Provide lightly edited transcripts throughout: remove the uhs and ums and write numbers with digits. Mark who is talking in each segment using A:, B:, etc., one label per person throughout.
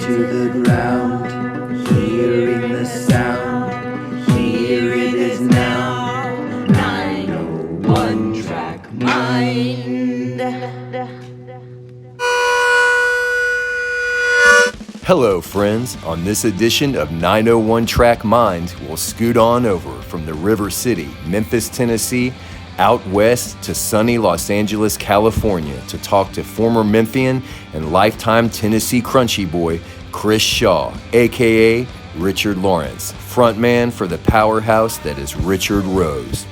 A: to the ground, hearing the sound. Here it is now, 901 Track Mind.
B: Hello, friends. On this edition of 901 Track Mind, we'll scoot on over from the River City, Memphis, Tennessee, out west to sunny Los Angeles, California, to talk to former Memphian and lifetime Tennessee Crunchy Boy, Chris Shaw, aka Richard Lawrence, frontman for the powerhouse that is Richard Rose.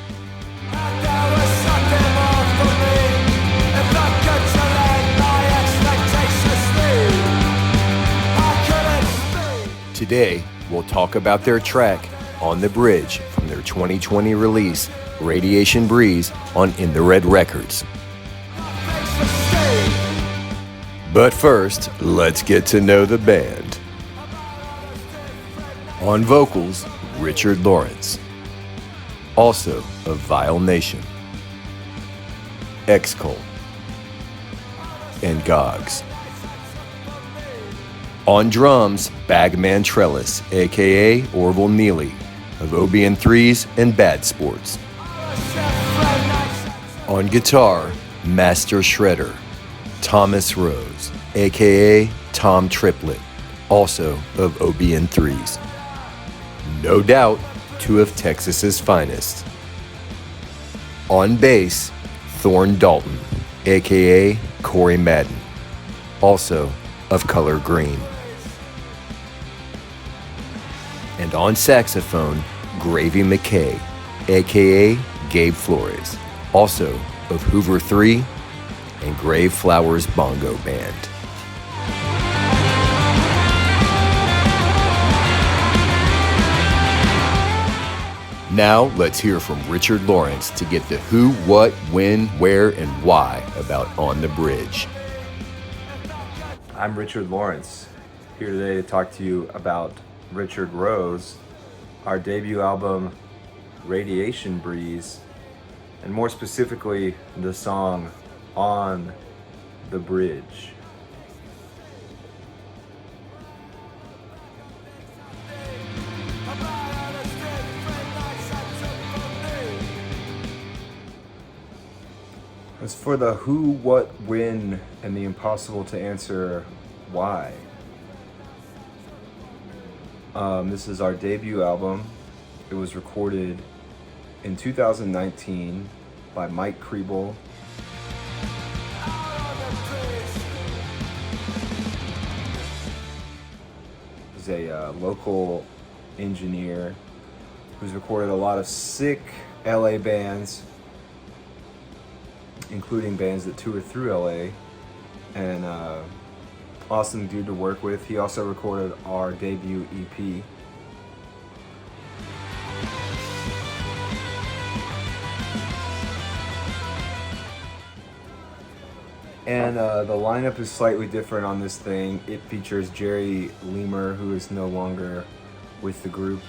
B: Today, we'll talk about their track, On the Bridge, from their 2020 release, Radiation Breeze, on In the Red Records. But first, let's get to know the band. On vocals, Richard Lawrence, also of Vile Nation, X-Cult, and Gogs. On drums, Bagman Trellis, aka Orville Neely, of OBN3s and Bad Sports. On guitar, Master Shredder, Thomas Rose, aka Tom Triplett, also of OBN3s. No doubt, two of Texas's finest. On bass, Thorn Dalton, aka Corey Madden, also of Color Green. And on saxophone, Gravy McKay, aka Gabe Flores, also of Hoover 3 and Grave Flowers Bongo Band. Now let's hear from Richard Lawrence to get the who, what, when, where, and why about On the Bridge.
C: I'm Richard Lawrence, here today to talk to you about Richard Rose, our debut album, Radiation Breeze, and more specifically, the song On the Bridge. As for the who, what, when, and the impossible to answer why. This is our debut album. It was recorded in 2019 by Mike Kriebel. He's a local engineer who's recorded a lot of sick LA bands, including bands that tour through LA, and awesome dude to work with. He also recorded our debut EP. And the lineup is slightly different on this thing. It features Jerry Lemur, who is no longer with the group.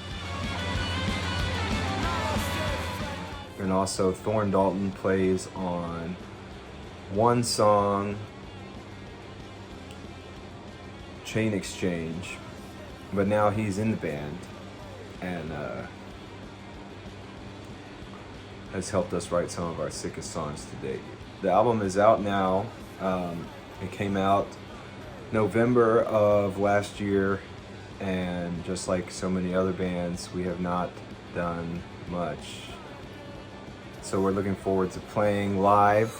C: And also Thorn Dalton plays on one song, Chain Exchange, but now he's in the band and has helped us write some of our sickest songs to date. The album is out now. It came out November of last year, and just like so many other bands, we have not done much. So we're looking forward to playing live.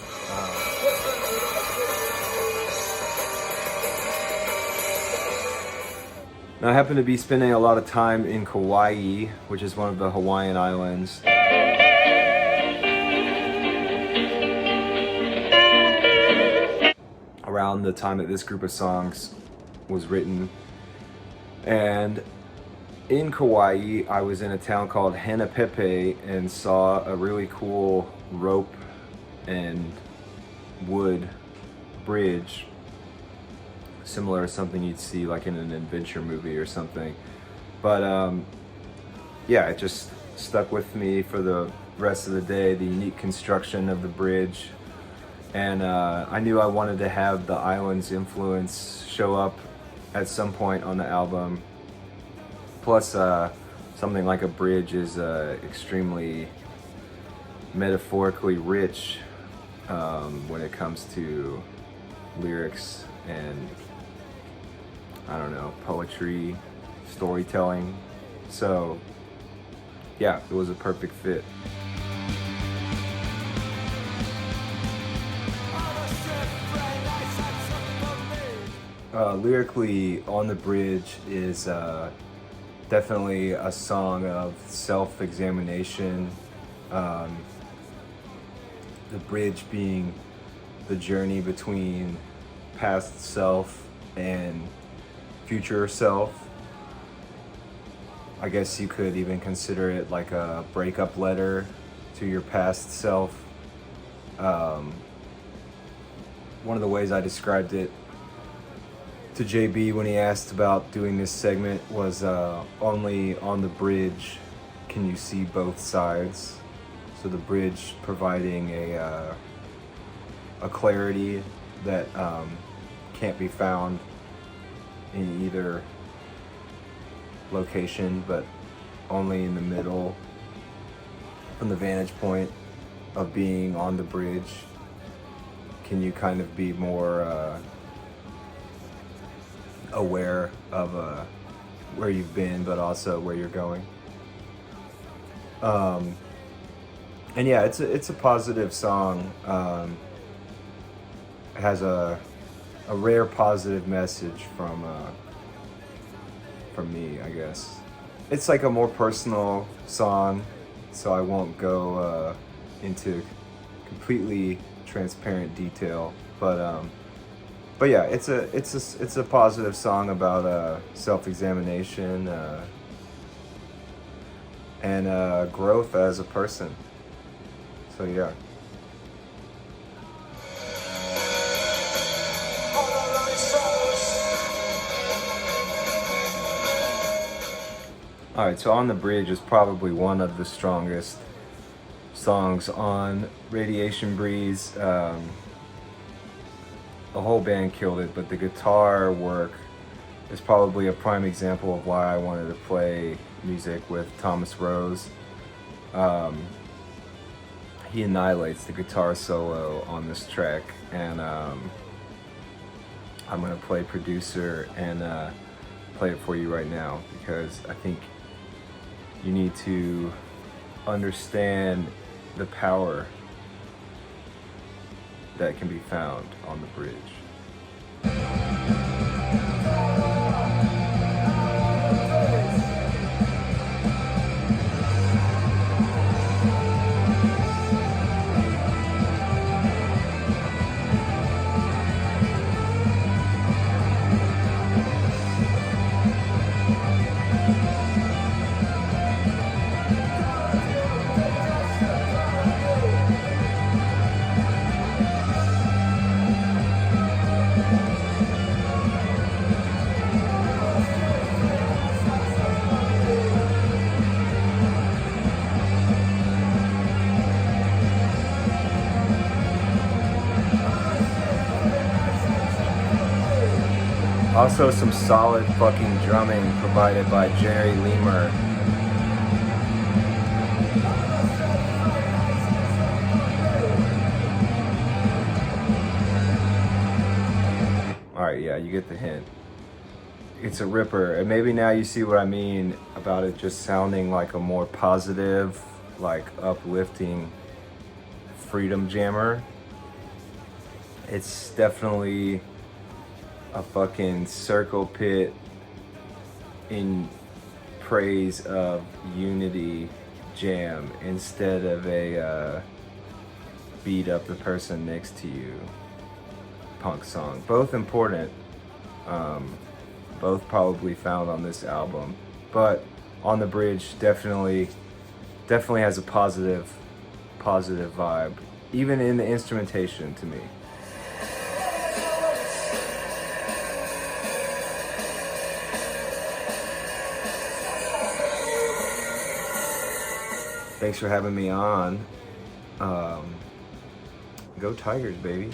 C: Now, I happen to be spending a lot of time in Kauai, which is one of the Hawaiian islands. Around the time that this group of songs was written. And in Kauai, I was in a town called Hanapepe and saw a really cool rope and wood bridge, similar to something you'd see like in an adventure movie or something. But yeah, it just stuck with me for the rest of the day, the unique construction of the bridge. And I knew I wanted to have the island's influence show up at some point on the album. Plus, something like a bridge is extremely metaphorically rich when it comes to lyrics and, I don't know, poetry, storytelling. So yeah, it was a perfect fit. Lyrically, On the Bridge is definitely a song of self-examination. The bridge being the journey between past self and future self. I guess you could even consider it like a breakup letter to your past self. One of the ways I described it to JB when he asked about doing this segment was only on the bridge can you see both sides. So the bridge providing a clarity that can't be found in either location, but only in the middle from the vantage point of being on the bridge can you kind of be more aware of where you've been, but also where you're going. And yeah, it's a positive song. It has a rare positive message from me, I guess. It's like a more personal song, so I won't go into completely transparent detail, but yeah, it's a positive song about self-examination and growth as a person. So yeah. All right, so On the Bridge is probably one of the strongest songs on Radiation Breeze. The whole band killed it, but the guitar work is probably a prime example of why I wanted to play music with Thomas Rose. He annihilates the guitar solo on this track, and I'm gonna play producer and play it for you right now, because I think you need to understand the power that can be found on the bridge. Also some solid fucking drumming provided by Jerry Lemur. Alright, yeah, you get the hint. It's a ripper, and maybe now you see what I mean about it just sounding like a more positive, like uplifting freedom jammer. It's definitely a fucking circle pit in praise of unity jam instead of a beat up the person next to you punk song. Both important, both probably found on this album, but On the Bridge definitely has a positive vibe, even in the instrumentation to me. Thanks for having me on. Go Tigers, baby.